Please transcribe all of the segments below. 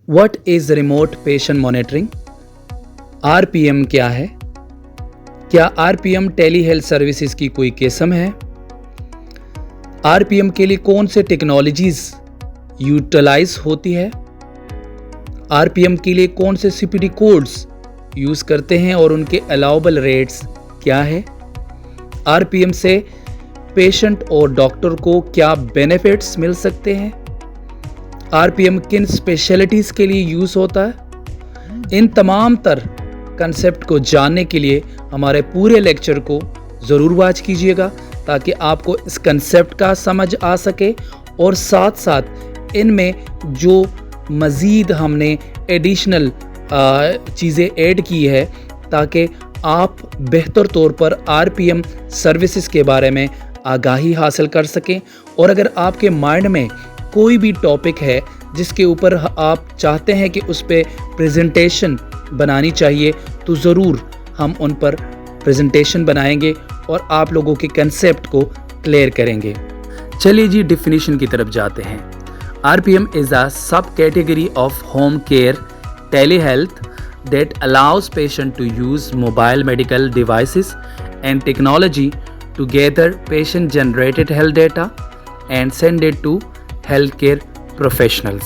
What is remote patient monitoring? RPM क्या है? क्या आरपीएम टेली हेल्थ सर्विसेज की कोई किस्म है? आरपीएम के लिए कौन से टेक्नोलॉजीज यूटिलाइज होती है? आरपीएम के लिए कौन से सीपीटी कोड्स यूज़ करते हैं और उनके अलाउबल रेट्स क्या है? आरपीएम से पेशेंट और डॉक्टर को क्या बेनिफिट्स मिल सकते हैं? आरपीएम किन स्पेशलिटीज़ के लिए यूज़ होता है? इन तमाम कंसेप्ट को जानने के लिए हमारे पूरे लेक्चर को ज़रूर वॉच कीजिएगा ताकि आपको इस कंसेप्ट का समझ आ सके और साथ साथ इनमें जो मज़ीद हमने एडिशनल चीज़ें ऐड की है ताकि आप बेहतर तौर पर आरपीएम सर्विसेज के बारे में आगाही हासिल कर सकें। और अगर आपके माइंड में कोई भी टॉपिक है जिसके ऊपर आप चाहते हैं कि उस पर प्रेजेंटेशन बनानी चाहिए तो ज़रूर हम उन पर प्रेजेंटेशन बनाएंगे और आप लोगों के कंसेप्ट को क्लियर करेंगे। चलिए जी डिफिनीशन की तरफ जाते हैं। RPM is a subcategory of home care telehealth that allows patient to use mobile medical devices and technology to gather patient generated health data and send it to healthcare professionals।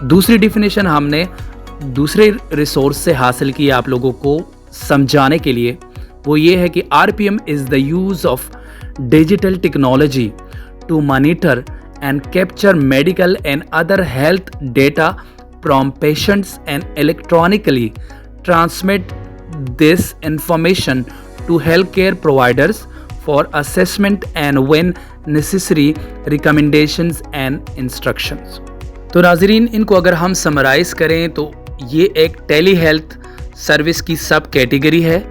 दूसरी definition हमने दूसरे resource से हासिल की आप लोगों को समझाने के लिए, वो ये है कि RPM is the use of digital technology to monitor and capture medical and other health data from patients and electronically transmit this information to healthcare providers for assessment and when necessary recommendations and instructions। तो नाज़रीन, इनको अगर हम summarise करें तो ये एक tele health service की सब कैटेगरी है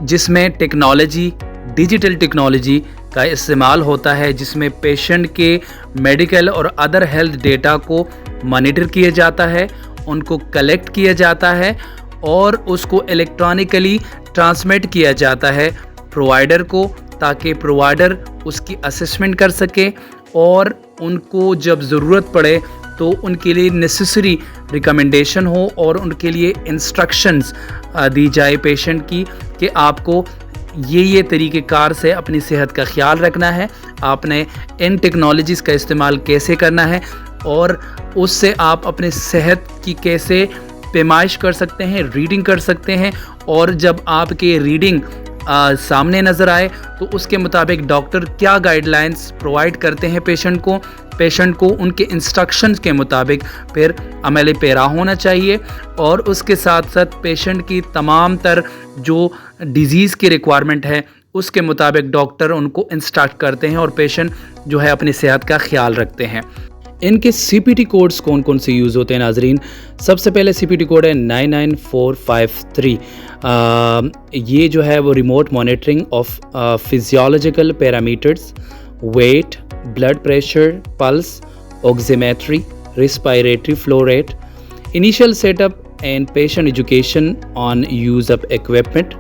जिसमें टेक्नोलॉजी, डिजिटल टेक्नोलॉजी का इस्तेमाल होता है, जिसमें पेशेंट के मेडिकल और अदर हेल्थ डेटा को मॉनिटर किया जाता है, उनको कलेक्ट किया जाता है और उसको इलेक्ट्रॉनिकली ट्रांसमिट किया जाता है प्रोवाइडर को, ताकि प्रोवाइडर उसकी असेसमेंट कर सके और उनको जब ज़रूरत पड़े तो उनके लिए नेसेसरी रिकमेंडेशन हो और उनके लिए इंस्ट्रक्शंस दी जाए पेशेंट की कि आपको ये तरीक़ेकार से अपनी सेहत का ख्याल रखना है, आपने इन टेक्नोलॉजीज़ का इस्तेमाल कैसे करना है और उससे आप अपने सेहत की कैसे पैमाइश कर सकते हैं, रीडिंग कर सकते हैं। और जब आपके रीडिंग सामने नज़र आए तो उसके मुताबिक डॉक्टर क्या गाइडलाइंस प्रोवाइड करते हैं पेशेंट को उनके इंस्ट्रक्शंस के मुताबिक फिर अमल पैरा होना चाहिए। और उसके साथ साथ पेशेंट की तमाम जो डिज़ीज़ की रिक्वायरमेंट है उसके मुताबिक डॉक्टर उनको इंस्ट्रक्ट करते हैं और पेशेंट जो है अपनी सेहत का ख्याल रखते हैं। इनके सीपीटी कोड्स कौन कौन से यूज़ होते हैं नाजरीन? सबसे पहले सीपीटी कोड है 99453। ये जो है वो remote monitoring of physiological parameters, weight, blood pressure, pulse, oximetry, respiratory flow rate, initial setup and patient education on use of equipment,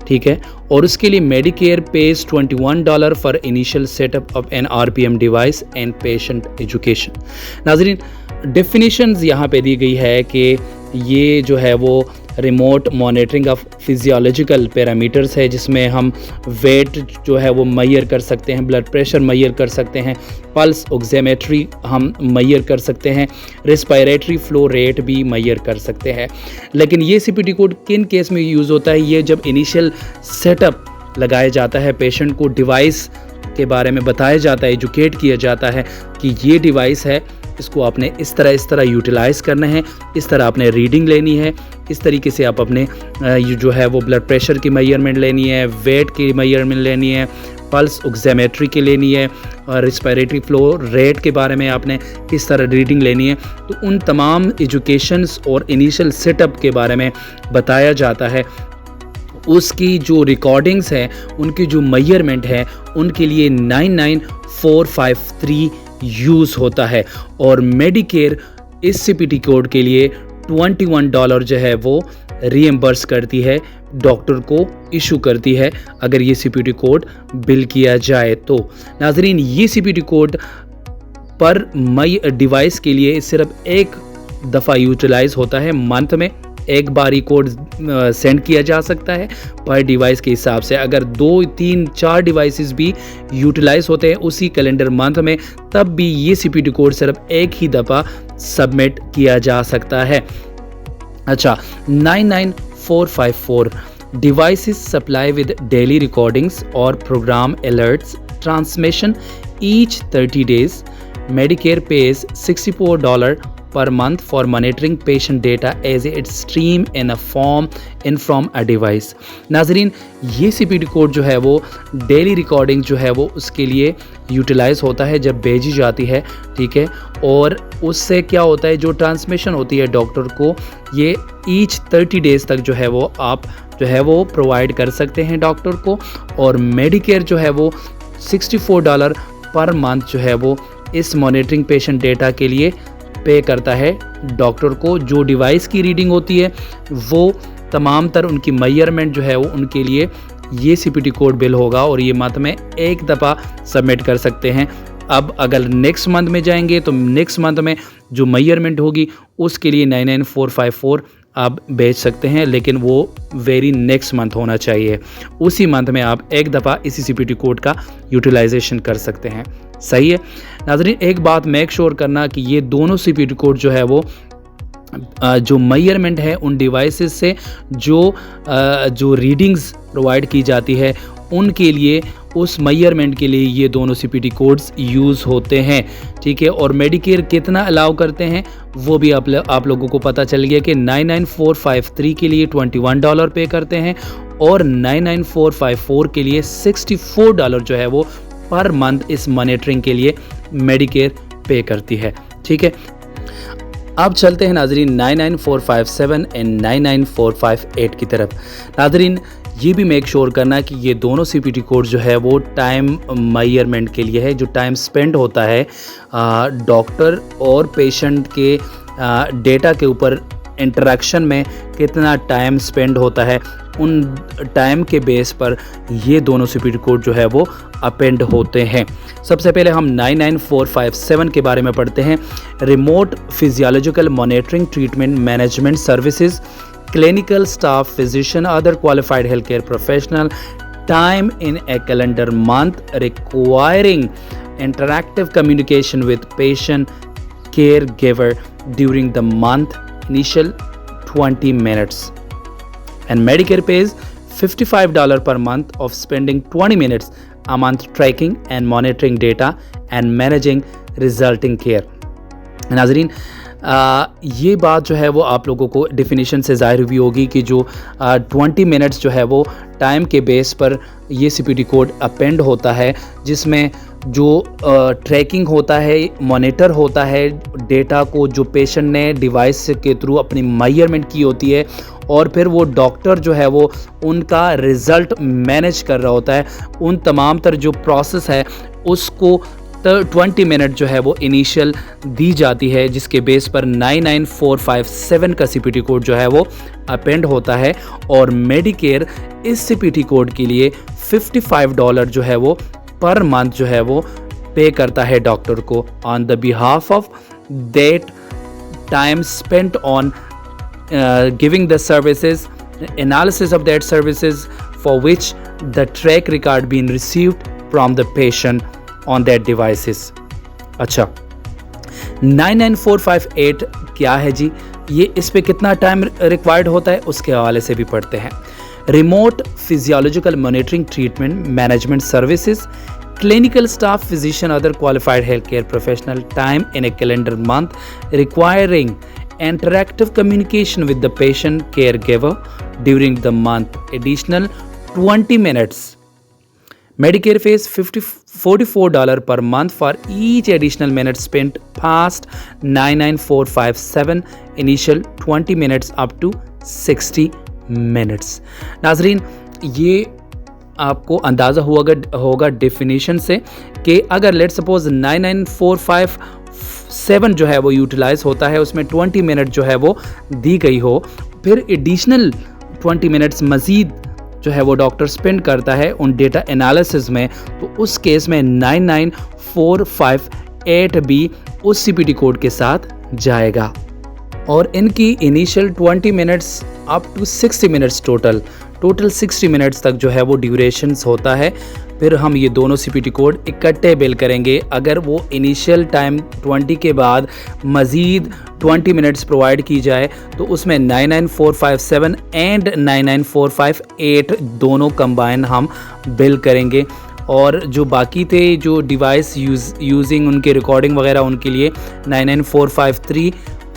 ठीक है। और उसके लिए Medicare pays $21 for initial setup of an RPM device and patient education. नाजरीन, definitions यहाँ पे दी गई है कि ये जो है वो remote monitoring of physiological parameters है, जिसमें हम वेट जो है वो मैयर कर सकते हैं, ब्लड प्रेशर मैयर कर सकते हैं, पल्स ऑक्सीमेट्री हम मैयर कर सकते हैं, रिस्पायरेटरी फ्लो रेट भी मैयर कर सकते हैं। लेकिन ये सीपीटी कोड किन केस में यूज़ होता है? ये जब इनिशियल सेटअप लगाया जाता है, पेशेंट को डिवाइस के बारे में बताया जाता है, एजुकेट किया जाता है कि ये डिवाइस है, इसको आपने इस तरह यूटिलाइज़ करना है, इस तरह आपने रीडिंग लेनी है, इस तरीके से आप अपने जो है वो ब्लड प्रेशर की मेजरमेंट लेनी है, वेट की मेजरमेंट लेनी है, पल्स ऑक्सीमेट्री की लेनी है और रिस्पायरेटरी फ्लो रेट के बारे में आपने किस तरह रीडिंग लेनी है। तो उन तमाम एजुकेशंस और इनिशियल सेटअप के बारे में बताया जाता है। उसकी जो रिकॉर्डिंग्स हैं, उनकी जो मेजरमेंट है, उनके लिए 99453 यूज़ होता है। और मेडिकेयर इस सीपीटी कोड के लिए $21 जो है वो रीएम्बर्स करती है, डॉक्टर को इशू करती है अगर ये सीपीटी कोड बिल किया जाए तो। नाजरीन, ये सीपीटी कोड पर मई डिवाइस के लिए सिर्फ एक दफ़ा यूटिलाइज होता है। मंथ में एक बार ही कोड सेंड किया जा सकता है पर डिवाइस के हिसाब से। अगर 2, 3, 4 डिवाइसेस भी यूटिलाइज होते हैं उसी कैलेंडर मंथ में, तब भी ये CPT कोड सिर्फ एक ही दफ़ा सबमिट किया जा सकता है। अच्छा, 99454 devices supply with daily recordings or program alerts transmission each 30 days. Medicare pays $64 per month for monitoring patient data as it stream in a form in from a device. नाजरीन, ये CPT कोड जो है वो daily recording जो है वो उसके लिए यूटिलाइज होता है जब भेजी जाती है, ठीक है। और उससे क्या होता है, जो ट्रांसमिशन होती है डॉक्टर को, ये ईच 30 डेज़ तक जो है वो आप जो है वो प्रोवाइड कर सकते हैं डॉक्टर को। और मेडिकेयर जो है वो $64 पर मंथ जो है वो इस मॉनिटरिंग पेशेंट डेटा के लिए पे करता है डॉक्टर को। जो डिवाइस की रीडिंग होती है वो तमाम तर उनकी मेजरमेंट जो है वो उनके लिए ये CPT कोड बिल होगा और ये मंथ में एक दफ़ा सबमिट कर सकते हैं। अब अगर नेक्स्ट मंथ में जाएंगे तो नेक्स्ट मंथ में जो मेजरमेंट होगी उसके लिए 99454 आप भेज सकते हैं, लेकिन वो वेरी नेक्स्ट मंथ होना चाहिए। उसी मंथ में आप एक दफ़ा इसी CPT कोड का यूटिलाइजेशन कर सकते हैं। सही है नाज़रीन, एक बात मेक श्योर करना कि ये दोनों CPT कोड जो है वो जो मेजरमेंट है उन डिवाइसेस से जो रीडिंग्स प्रोवाइड की जाती है उनके लिए, उस मेजरमेंट के लिए ये दोनों CPT कोड्स यूज़ होते हैं, ठीक है। और मेडिकेयर कितना अलाउ करते हैं वो भी आप लोगों को पता चल गया कि 99453 के लिए $21 पे करते हैं और 99454 के लिए $64 जो है वो पर मंथ इस मॉनिटरिंग के लिए मेडिकेयर पे करती है, ठीक है। अब चलते हैं नाजरीन 99457 एंड 99458 की तरफ। नाजरीन, ये भी मेक श्योर करना कि ये दोनों CPT कोड जो है वो टाइम मेजरमेंट के लिए है। जो टाइम स्पेंड होता है डॉक्टर और पेशेंट के डेटा के ऊपर इंटरेक्शन में कितना टाइम स्पेंड होता है, उन टाइम के बेस पर ये दोनों CPT कोड जो है वो अपेंड होते हैं। सबसे पहले हम 99457 के बारे में पढ़ते हैं। Remote physiological monitoring treatment management services, clinical staff, physician, other qualified healthcare professional, time in a calendar month, requiring interactive communication with patient caregiver during the month, initial 20 minutes. And Medicare pays $55 per month of spending 20 minutes a month tracking and monitoring data and managing resulting care. नाजरीन, ये बात जो है वो आप लोगों को definition से ज़ाहिर हुई होगी कि जो 20 मिनट्स जो है वो टाइम के बेस पर ये CPT कोड अपेंड होता है, जिसमें जो ट्रैकिंग होता है, मॉनिटर होता है डेटा को जो पेशेंट ने डिवाइस के थ्रू अपनी मेजरमेंट की होती है, और फिर वो डॉक्टर जो है वो उनका रिज़ल्ट मैनेज कर रहा होता है। उन तमाम तर जो प्रोसेस है उसको 20 मिनट जो है वो इनिशियल दी जाती है, जिसके बेस पर 99457 का CPT कोड जो है वो अपेंड होता है। और मेडिकेयर इस CPT कोड के लिए $55 जो है वो पर मंथ जो है वो पे करता है डॉक्टर को on the behalf of that time spent on giving the services, analysis of that services for which the track record been received from the patient on that devices। अच्छा, 99458 क्या है जी, ये इस पे कितना टाइम रिक्वायर्ड होता है उसके हवाले से भी पढ़ते हैं। Remote physiological monitoring treatment management services, clinical staff, physician, other qualified healthcare professional, time in a calendar month, requiring interactive communication with the patient caregiver during the month, additional 20 minutes. Medicare pays $44 per month for each additional minute spent past 99457, initial 20 minutes up to 60 minutes। नाजरीन, ये आपको अंदाज़ा होगा definition से कि अगर let suppose 99457 जो है वो यूटिलाइज होता है, उसमें 20 मिनट जो है वो दी गई हो, फिर एडिशनल 20 मिनट्स मज़ीद जो है वो डॉक्टर स्पेंड करता है उन डेटा एनालिसिस में, तो उस केस में 99458 भी उस CPT कोड के साथ जाएगा। और इनकी initial 20 minutes up to 60 minutes total 60 minutes तक जो है वो ड्यूरेशंस होता है। फिर हम ये दोनों CPT कोड इकट्ठे बिल करेंगे। अगर वो इनिशियल टाइम 20 के बाद मज़ीद 20 मिनट्स प्रोवाइड की जाए तो उसमें 99457 एंड 99458 दोनों कंबाइन हम बिल करेंगे। और जो बाकी थे जो डिवाइस यूजिंग उनके रिकॉर्डिंग वगैरह उनके लिए 99453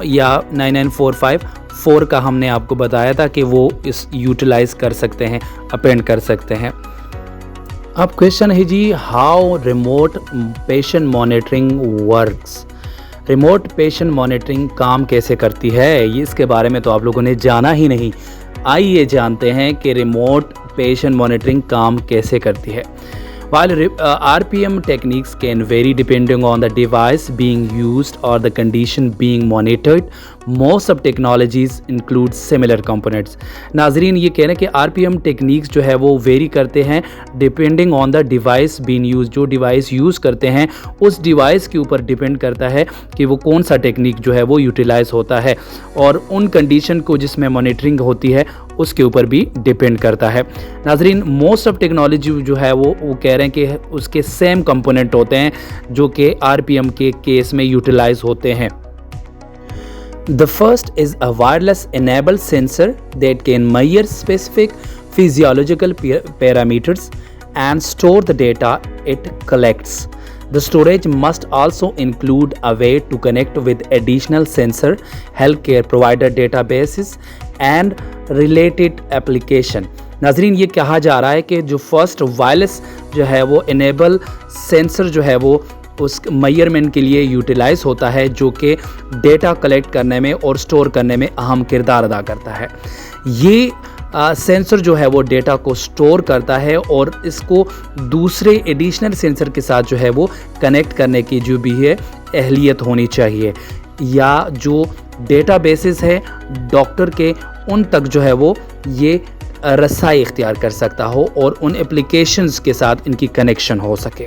या 99454 का हमने आपको बताया था कि वो इस यूटिलाइज़ कर सकते हैं, अपेंड कर सकते हैं। अब क्वेश्चन है जी, how remote patient monitoring works. Remote patient monitoring काम कैसे करती है, ये इसके बारे में तो आप लोगों ने जाना ही नहीं। आइए जानते हैं कि रिमोट पेशेंट मॉनिटरिंग काम कैसे करती है। While RPM techniques can vary depending on the device being used or the condition being monitored, most of technologies include similar components. नाजरीन ये कह रहे हैं कि RPM टेक्निक्स जो है वो वेरी करते हैं depending on the device being use. जो डिवाइस यूज़ करते हैं उस डिवाइस के ऊपर डिपेंड करता है कि वो कौन सा टेक्निक जो है वो यूटिलाइज होता है, और उन कंडीशन को जिसमें मॉनिटरिंग होती है उसके ऊपर भी डिपेंड करता है। नाजरीन मोस्ट ऑफ टेक्नोलॉजी जो है वो कह रहे हैं कि उसके सेम कंपोनेंट होते हैं जो कि RPM के केस में यूटिलाइज होते हैं। The first is a wireless enabled sensor that can measure specific physiological parameters and store the data it collects. The storage must also include a way to connect with additional sensor, healthcare provider databases and related application. नाजरीन ये कहा जा रहा है कि जो first wireless जो है वो इनेबल सेंसर जो है वो उस मेजरमेंट के लिए यूटिलाइज होता है, जो कि डेटा कलेक्ट करने में और स्टोर करने में अहम किरदार अदा करता है। ये सेंसर जो है वो डेटा को स्टोर करता है और इसको दूसरे एडिशनल सेंसर के साथ जो है वो कनेक्ट करने की जो भी है अहलियत होनी चाहिए, या जो डेटा बेसिस है डॉक्टर के उन तक जो है वो ये रसाई इख्तियार कर सकता हो और उन एप्लीकेशंस के साथ इनकी कनेक्शन हो सके।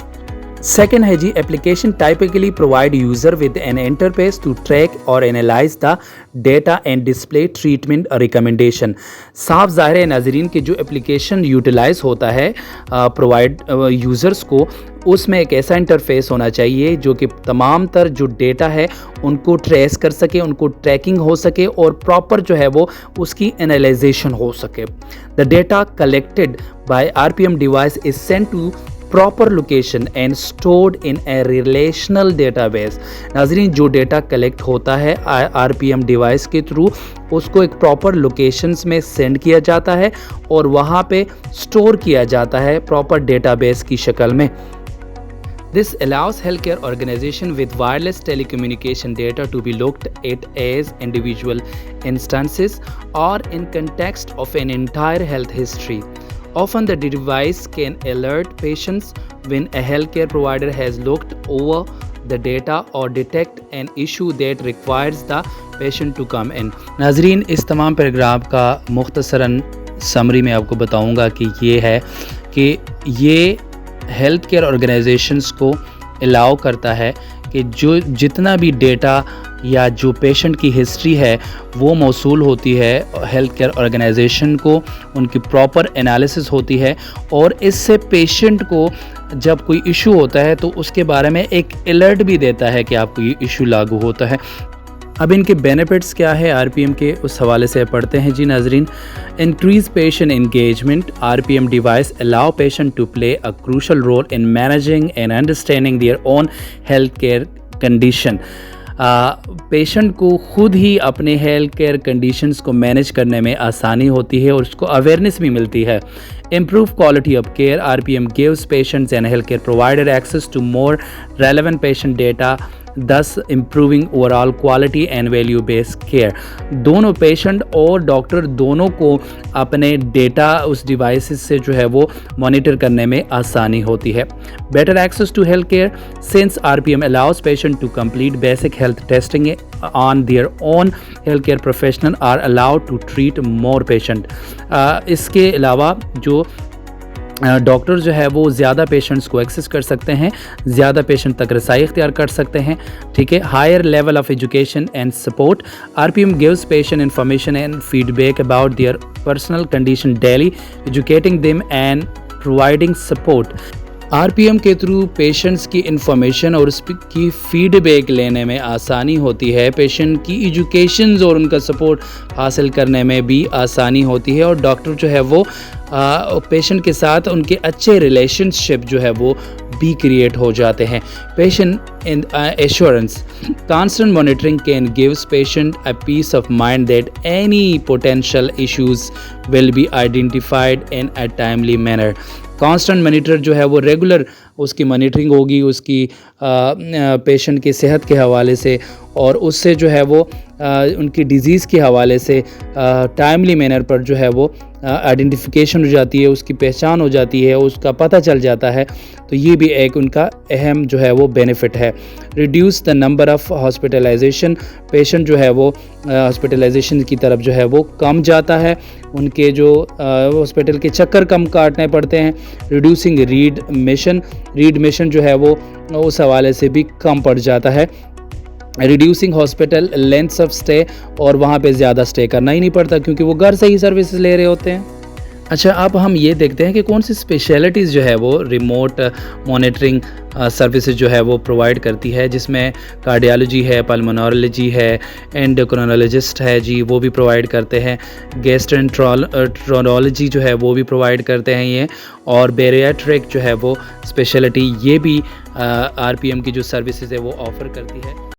सेकेंड है जी, application typically provide user with an interface to track और analyse the data and display treatment recommendation. साफ ज़ाहिर है नाजरीन कि जो एप्लीकेशन यूटिलाइज होता है प्रोवाइड यूज़र्स को, उसमें एक ऐसा इंटरफेस होना चाहिए जो कि तमाम तर जो डेटा है उनको ट्रेस कर सके, उनको ट्रैकिंग हो सके और प्रॉपर जो है वो उसकी एनालाइजेशन हो सके। The data collected by RPM device is sent to proper location and stored in a relational database। नाजरीन जो डेटा कलेक्ट होता है RPM डिवाइस के थ्रू उसको एक प्रॉपर लोकेशंस में सेंड किया जाता है और वहाँ पे स्टोर किया जाता है प्रॉपर डेटाबेस की शक्ल में। This allows healthcare organization with wireless telecommunication data to be looked at as individual instances or in context of an entire health history. Often the device can alert patients when a healthcare provider has looked over the data or detect an issue that requires the patient to come in। नाजरीन इस तमाम paragraph का मुख्तसरन summary में आपको बताऊंगा कि ये है कि ये हेल्थ केयर ऑर्गेनाइजेशंस को अलाउ करता है कि जो जितना भी डेटा या जो पेशेंट की हिस्ट्री है वो मौसूल होती है हेल्थ केयर ऑर्गेनाइजेशन को, उनकी प्रॉपर एनालिसिस होती है और इससे पेशेंट को जब कोई इशू होता है तो उसके बारे में एक अलर्ट भी देता है कि आपको ये इशू लागू होता है। अब इनके बेनिफिट्स क्या है RPM के, उस हवाले से पढ़ते हैं जी नाजरीन। Increase patient engagement. RPM device allow patient to play a crucial role in managing and understanding their own health care condition. Patient को खुद ही अपने हेल्थ केयर कंडीशंस को मैनेज करने में आसानी होती है और उसको अवेयरनेस भी मिलती है। Improve quality of care. RPM gives patients and health care provider access to more relevant patient data, thus improving overall quality and value based care। दोनों पेशेंट और डॉक्टर दोनों को अपने डेटा उस डिवाइसेस से जो है वो मॉनिटर करने में आसानी होती है। Better access to health care. Since RPM allows patient to complete basic health testing on their own, healthcare professional are allowed to treat more patient। इसके अलावा जो डॉक्टर जो है वो ज़्यादा पेशेंट्स को एक्सेस कर सकते हैं, ज़्यादा पेशेंट तक रसाई इख्तियार कर सकते हैं, ठीक है। Higher level of education and support, RPM gives patient information and feedback about their personal condition daily, educating them and providing support. RPM के थ्रू पेशेंट्स की इंफॉर्मेशन और उसकी फीडबैक लेने में आसानी होती है, पेशेंट की एजुकेशन और उनका सपोर्ट हासिल करने में भी आसानी होती है, और डॉक्टर जो है वो पेशेंट के साथ उनके अच्छे रिलेशनशिप जो है वो भी क्रिएट हो जाते हैं। Patient in assurance, constant monitoring can gives patient a peace of mind that any potential issues will be identified in a timely manner। Constant monitor जो है वो रेगुलर उसकी मॉनिटरिंग होगी उसकी पेशेंट की सेहत के हवाले से, और उससे जो है वो उनकी डिज़ीज़ के हवाले से टाइमली मैनर पर जो है वो आइडेंटिफिकेशन हो जाती है, उसकी पहचान हो जाती है, उसका पता चल जाता है। तो ये भी एक उनका अहम जो है वो बेनिफिट है। Reduce the number of hospitalisation, patient जो है वो हॉस्पिटलाइजेशन की तरफ जो है वो कम जाता है, उनके जो हॉस्पिटल के चक्कर कम काटने पड़ते हैं। रिड्यूसिंग रीडमिशन जो है वो उस हवाले से भी कम पड़ जाता है। Reducing hospital lengths of stay, और वहाँ पे ज़्यादा स्टे करना ही नहीं पड़ता क्योंकि वो घर से ही सर्विसेज ले रहे होते हैं। अच्छा, अब हम ये देखते हैं कि कौन सी स्पेशलिटीज़ जो है वो रिमोट मॉनिटरिंग सर्विसेज जो है वो प्रोवाइड करती है, जिसमें कार्डियोलॉजी है, पल्मोनोलॉजी है, एंडोक्रोनोलॉजिस्ट है जी, वो भी प्रोवाइड करते हैं। गैस्ट्रोएंट्रोलॉजी जो है वो भी प्रोवाइड करते हैं ये, और बेरियाट्रिक जो है वो स्पेशलिटी ये भी आरपीएम की जो सर्विसेज है वो ऑफ़र करती है।